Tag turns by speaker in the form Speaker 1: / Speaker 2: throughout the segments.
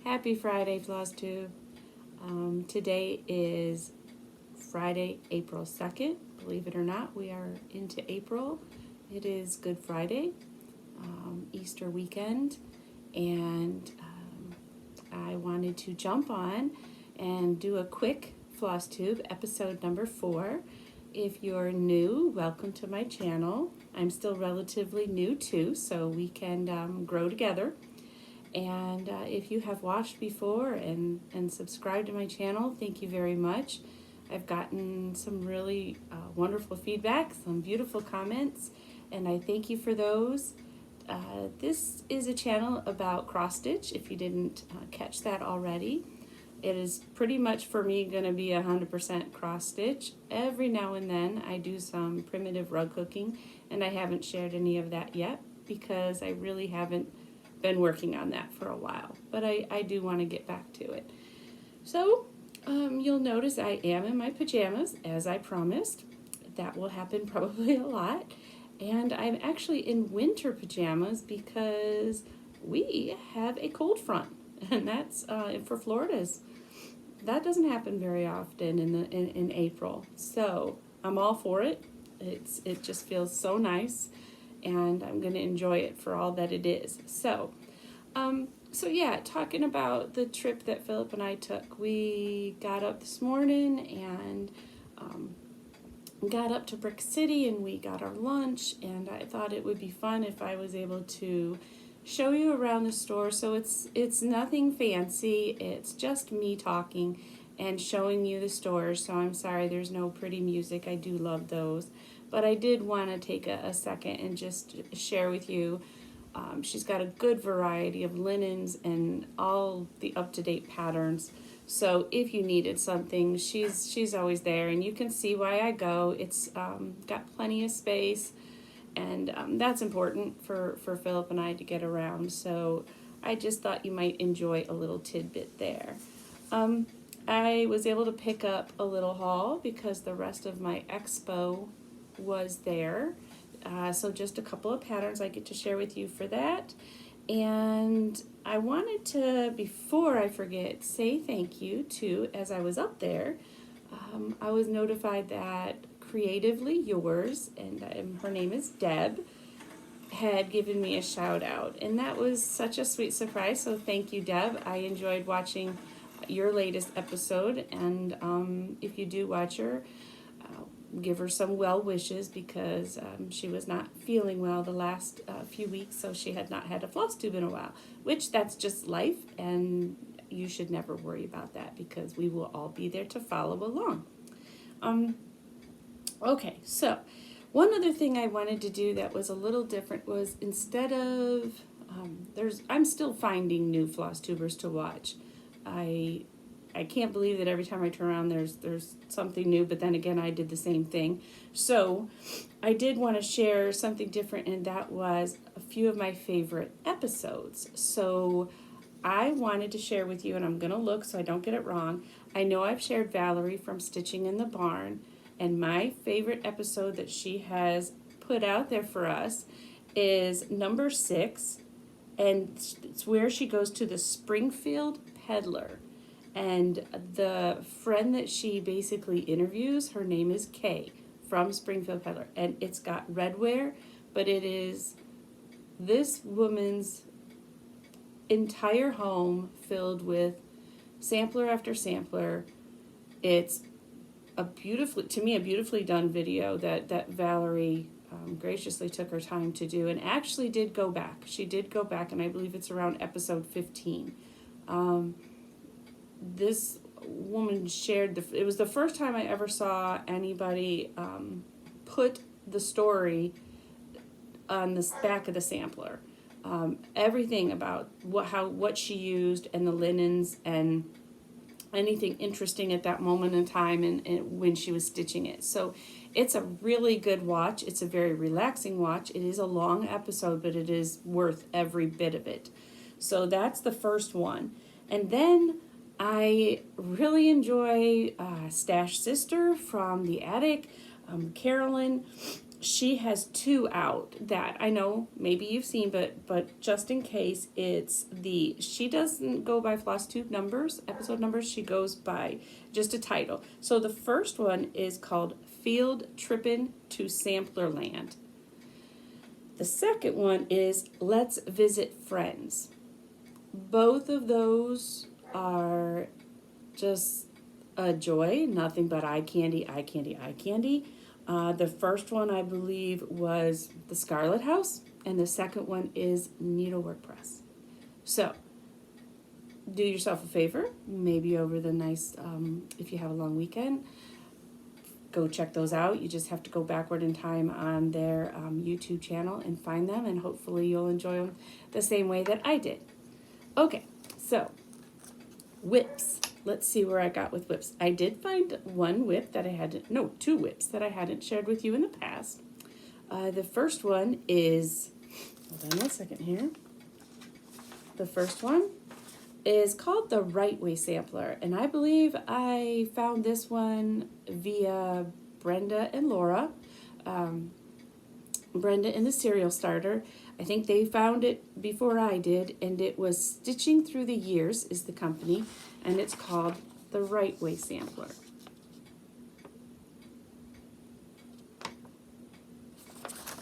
Speaker 1: Happy Friday, Flosstube. Today is Friday, April 2nd. Believe it or not, we are into April. It is Good Friday, Easter weekend, and I wanted to jump on and do a quick Flosstube, episode number 4. If you're new, welcome to my channel. I'm still relatively new too, so we can grow together. And if you have watched before and subscribed to my channel, thank you very much. I've gotten some really wonderful feedback, some beautiful comments, and I thank you for those. This is a channel about cross stitch, if you didn't catch that already. It is pretty much for me going to be 100% cross stitch. Every now and then I do some primitive rug hooking, and I haven't shared any of that yet because I really haven't been working on that for a while, but I do want to get back to it. So you'll notice I am in my pajamas, as I promised. That will happen probably a lot. And I'm actually in winter pajamas because we have a cold front, and that's for Florida's. That doesn't happen very often in April, so I'm all for it. It just feels so nice, and I'm going to enjoy it for all that it is. So yeah, talking about the trip that Philip and I took. We got up this morning and got up to Brick City, and we got our lunch, and I thought it would be fun if I was able to show you around the store. So it's nothing fancy, it's just me talking and showing you the stores. So I'm sorry there's no pretty music. I do love those. But I did want to take a second and just share with you. She's got a good variety of linens and all the up-to-date patterns. So if you needed something, she's always there, and you can see why I go. It's got plenty of space, and that's important for Philip and I to get around. So I just thought you might enjoy a little tidbit there. I was able to pick up a little haul because the rest of my expo was there. So just a couple of patterns I get to share with you for that. And I wanted to, before I forget, say thank you to, as I was up there, I was notified that Creatively Yours, and her name is Deb, had given me a shout out. And that was such a sweet surprise. So thank you, Deb. I enjoyed watching your latest episode. And if you do watch her, give her some well wishes because she was not feeling well the last few weeks, so she had not had a floss tube in a while, which that's just life, and you should never worry about that because we will all be there to follow along. Okay, so one other thing I wanted to do that was a little different was instead of I'm still finding new floss tubers to watch. I can't believe that every time I turn around there's something new, but then again I did the same thing. So I did want to share something different, and that was a few of my favorite episodes. So I wanted to share with you, and I'm going to look so I don't get it wrong. I know I've shared Valerie from Stitching in the Barn, and my favorite episode that she has put out there for us is number 6, and it's where she goes to the Springfield Peddler. And the friend that she basically interviews, her name is Kay from Springfield Peddler. And it's got redware, but it is this woman's entire home filled with sampler after sampler. It's a beautifully done video that Valerie graciously took her time to do, and actually did go back. She did go back, and I believe it's around episode 15. This woman shared it was the first time I ever saw anybody put the story on the back of the sampler. Everything about what she used and the linens and anything interesting at that moment in time and when she was stitching it. So it's a really good watch. It's a very relaxing watch. It is a long episode, but it is worth every bit of it. So that's the first one. And then I really enjoy Stash Sister from the Attic, Carolyn. she has two out that I know maybe you've seen, but just in case, she doesn't go by Flosstube numbers, episode numbers. She goes by just a title. So the first one is called Field Trippin' to Sampler Land. The second one is Let's Visit Friends. Both of those are just a joy, nothing but eye candy, eye candy, eye candy. The first one, I believe, was the Scarlet House, and the second one is Needlework Press. So, do yourself a favor, maybe over the if you have a long weekend, go check those out. You just have to go backward in time on their YouTube channel and find them, and hopefully you'll enjoy them the same way that I did. Okay, so whips. Let's see where I got with whips. I did find one whip that two whips that I hadn't shared with you in the past. The first one is, hold on one second here. The first one is called the Right Way Sampler, and I believe I found this one via Brenda and Laura. Brenda and the Serial Starter. I think they found it before I did, and it was Stitching Through the Years is the company, and it's called the Right Way Sampler.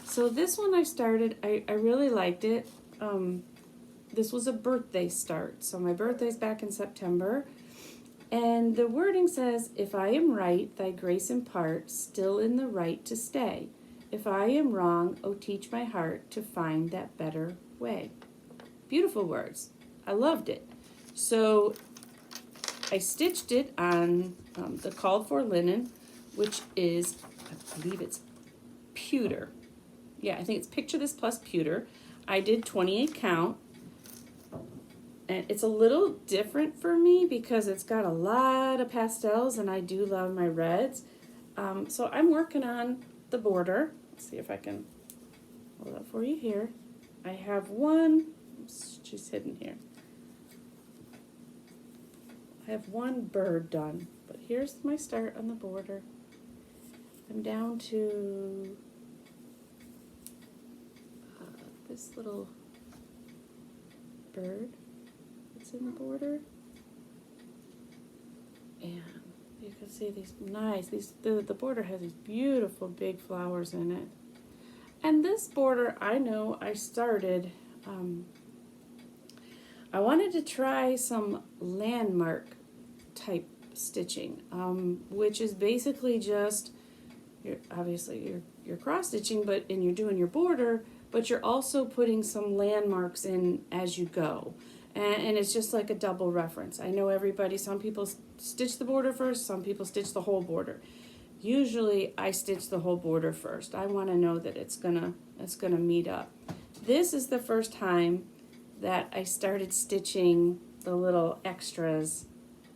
Speaker 1: So this one I started, I really liked it. This was a birthday start, so my birthday's back in September, and the wording says, if I am right, thy grace impart, still in the right to stay. If I am wrong, oh teach my heart to find that better way. Beautiful words. I loved it. So I stitched it on the called for linen, which is, I believe it's pewter. Yeah, I think it's Picture This plus pewter. I did 28 count. And it's a little different for me because it's got a lot of pastels, and I do love my reds. So I'm working on the border. Let's see if I can hold up for you here. I have one, she's hidden here. I have one bird done, but here's my start on the border. I'm down to this little bird that's in the border. And you can see these nice, the border has these beautiful big flowers in it. And this border, I know I started, I wanted to try some landmark type stitching, which is basically just, you're cross stitching, and you're doing your border, but you're also putting some landmarks in as you go. And it's just like a double reference. I know some people stitch the border first, some people stitch the whole border. Usually I stitch the whole border first. I want to know that it's gonna meet up. This is the first time that I started stitching the little extras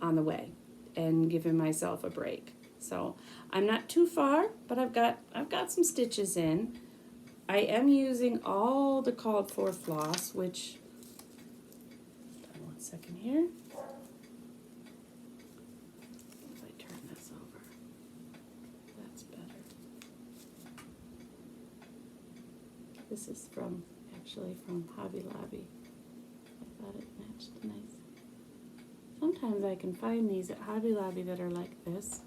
Speaker 1: on the way and giving myself a break. So I'm not too far, but I've got some stitches in. I am using all the called for floss, which, one second here. If I turn this over, that's better. This is actually from Hobby Lobby. I thought it matched nice. Sometimes I can find these at Hobby Lobby that are like this,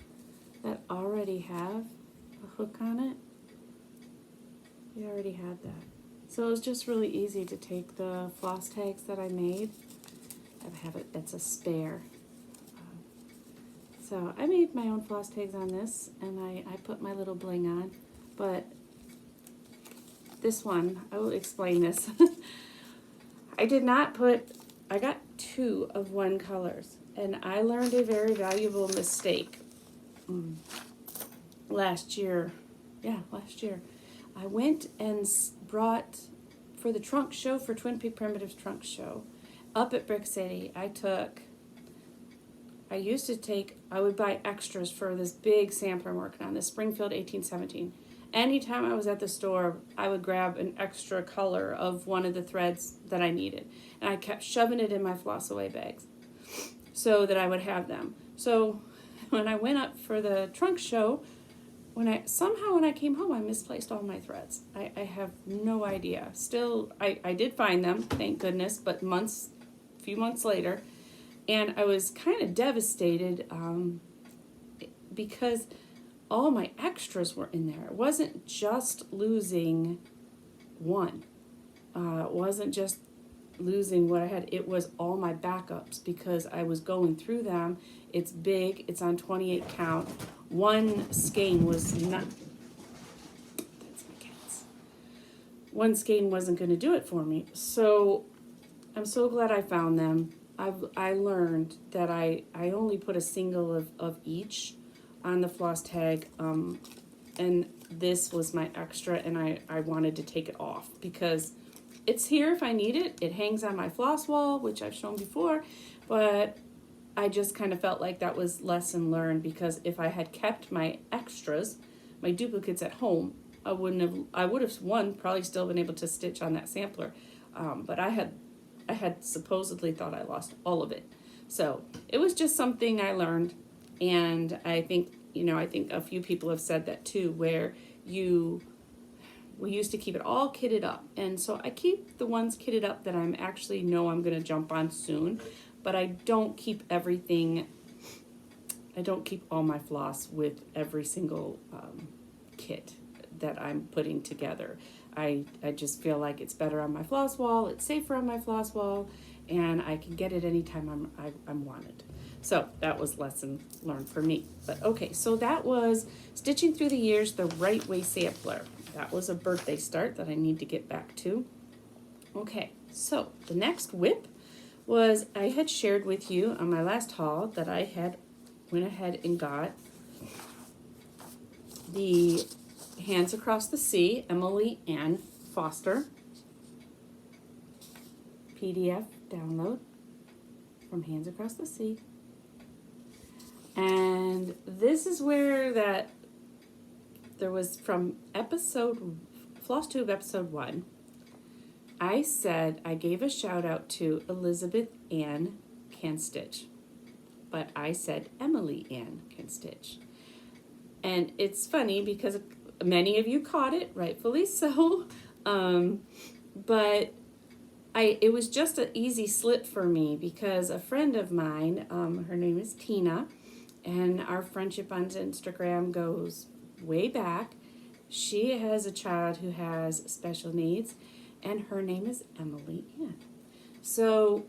Speaker 1: that already have a hook on it. We already had that. So it was just really easy to take the floss tags that I made. I have it, it's a spare. So I made my own floss tags on this, and I put my little bling on. But this one, I will explain this. I got 2 of one colors, and I learned a very valuable mistake last year. Yeah, last year. I went and brought, for the trunk show, for Twin Peak Primitives trunk show, up at Brick City, I would buy extras for this big sampler I'm working on, the Springfield 1817. Anytime I was at the store, I would grab an extra color of one of the threads that I needed. And I kept shoving it in my floss away bags so that I would have them. So when I went up for the trunk show, when I came home, I misplaced all my threads. I have no idea. Still, I did find them, thank goodness, but a few months later, and I was kind of devastated because all my extras were in there. It wasn't just losing one. It wasn't just losing what I had. It was all my backups because I was going through them. It's big. It's on 28 count. One skein was not. That's my cats. One skein wasn't going to do it for me. So I'm so glad I found them. I learned that I only put a single of each on the floss tag, and this was my extra, and I wanted to take it off because it's here if I need it. It hangs on my floss wall, which I've shown before, but I just kind of felt like that was lesson learned, because if I had kept my extras, my duplicates at home, I would have probably still been able to stitch on that sampler, but I had supposedly thought I lost all of it. So it was just something I learned, and I think a few people have said that too, where we used to keep it all kitted up, and so I keep the ones kitted up that I'm actually know I'm going to jump on soon, but I don't keep everything. I don't keep all my floss with every single kit that I'm putting together. I just feel like it's better on my floss wall, it's safer on my floss wall, and I can get it anytime I'm wanted. So that was lesson learned for me. But okay, so that was Stitching Through the Years, the Right Way Sampler. That was a birthday start that I need to get back to. Okay, so the next whip was, I had shared with you on my last haul that I had went ahead and got the Hands Across the Sea, Emily Ann Foster PDF download from Hands Across the Sea. And this is where there was from Flosstube episode 1, I gave a shout out to Elizabeth Ann Can Stitch, but I said Emily Ann Can Stitch. And it's funny because many of you caught it, rightfully so, but it was just an easy slip for me because a friend of mine, her name is Tina, and our friendship on Instagram goes way back. She has a child who has special needs, and her name is Emily Ann. So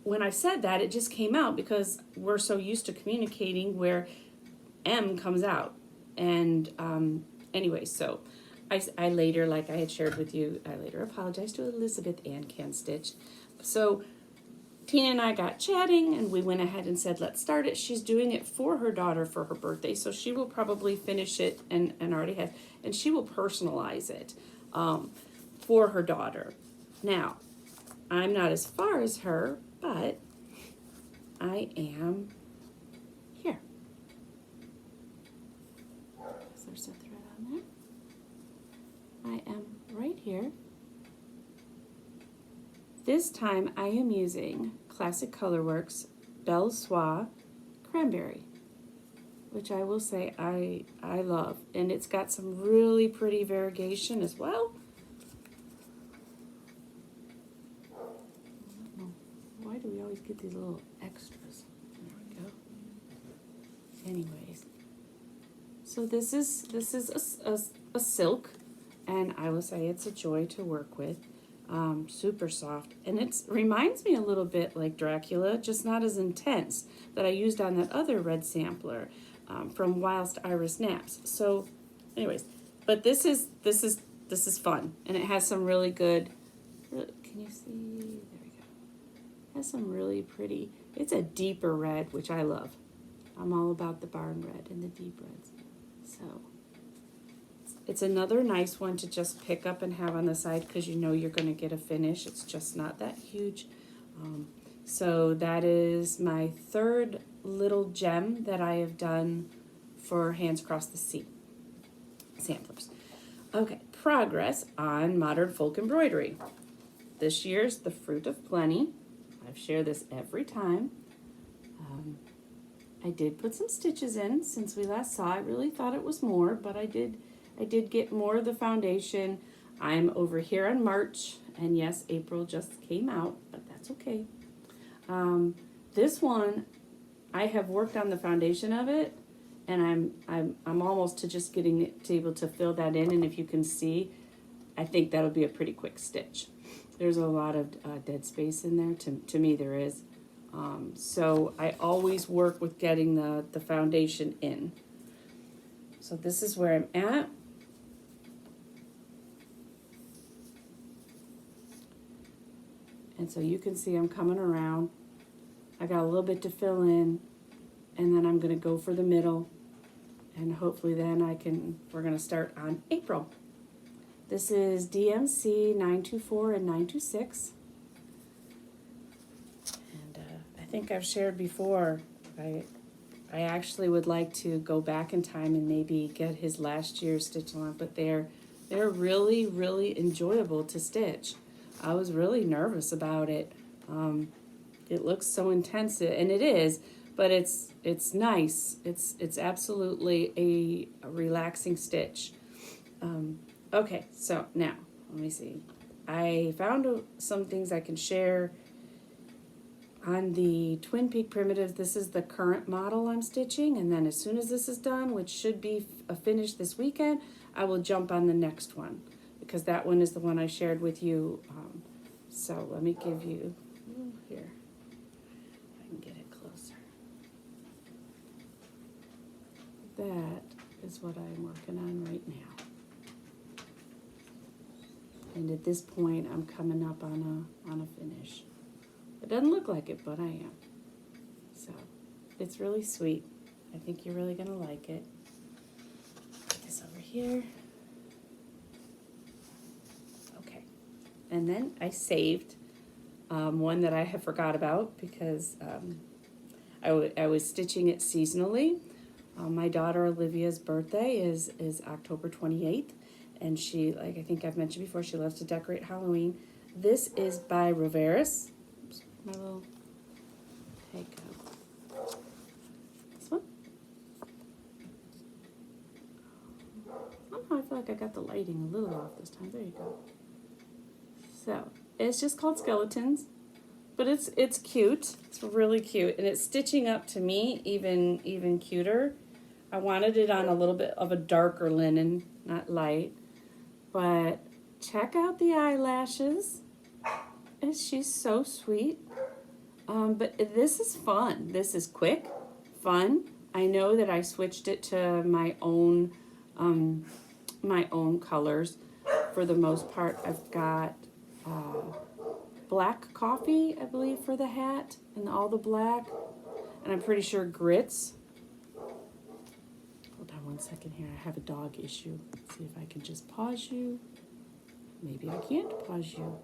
Speaker 1: when I said that, it just came out because we're so used to communicating where M comes out. And anyway, so I later, like I had shared with you, I later apologized to Elizabeth Ann Can Stitch. So Tina and I got chatting, and we went ahead and said, let's start it. She's doing it for her daughter for her birthday, so she will probably finish it and already has, and she will personalize it for her daughter. Now, I'm not as far as her, but I am here. Is there some thread on there? I am right here. This time I am using Classic Colorworks Belle Soie Cranberry, which I will say I love, and it's got some really pretty variegation as well. I don't know, why do we always get these little extras? There we go. Anyways, so this is a silk, and I will say it's a joy to work with. Super soft, and it reminds me a little bit like Dracula, just not as intense, that I used on that other red sampler from Whilst Iris Naps. So anyways, but this is fun, and it has some really good, can you see, there we go, it has some really pretty, it's a deeper red, which I love. I'm all about the barn red and the deep reds. So it's another nice one to just pick up and have on the side because you know you're going to get a finish. It's just not that huge. So that is my third little gem that I have done for Hands Across the Sea samplers. Okay, progress on Modern Folk Embroidery. This year's The Fruit of Plenty. I've shared this every time. I did put some stitches in since we last saw. I really thought it was more, but I did get more of the foundation. I'm over here on March, and yes, April just came out, but that's okay. This one, I have worked on the foundation of it, and I'm almost to just getting it to able to fill that in. And if you can see, I think that'll be a pretty quick stitch. There's a lot of dead space in there. To me, there is. So I always work with getting the foundation in. So this is where I'm at. And so you can see I'm coming around. I got a little bit to fill in, and then I'm going to go for the middle, and hopefully then we're going to start on April. This is DMC 924 and 926. And I think I've shared before, I actually would like to go back in time and maybe get his last year's stitch along, but they're really, really enjoyable to stitch. I was really nervous about it. It looks so intense, and it is, but it's nice. It's absolutely a relaxing stitch. Okay, so now let me see. I found some things I can share on the Twin Peak Primitives. This is the current model I'm stitching, and then as soon as this is done, which should be finished this weekend, I will jump on the next one, because that one is the one I shared with you. So let me give you, here, if I can get it closer. That is what I'm working on right now. And at this point, I'm coming up on a finish. It doesn't look like it, but I am. So it's really sweet. I think you're really gonna like it. Put this over here. Okay. And then I saved one that I had forgot about because I was stitching it seasonally. My daughter Olivia's birthday is October 28th. And she, like I think I've mentioned before, she loves to decorate Halloween. This is by Roveris. Oops, my little take this one. Somehow I feel like I got the lighting a little off this time. There you go. So it's just called Skeletons, but it's cute. It's really cute, and it's stitching up to me even cuter. I wanted it on a little bit of a darker linen, not light. But check out the eyelashes. She's so sweet. But this is fun. This is quick, fun. I know that I switched it to my own colors. For the most part, I've got black coffee, I believe, for the hat, and all the black. And I'm pretty sure grits. Hold on 1 second here. I have a dog issue. Let's see if I can just pause you. Maybe I can't pause you.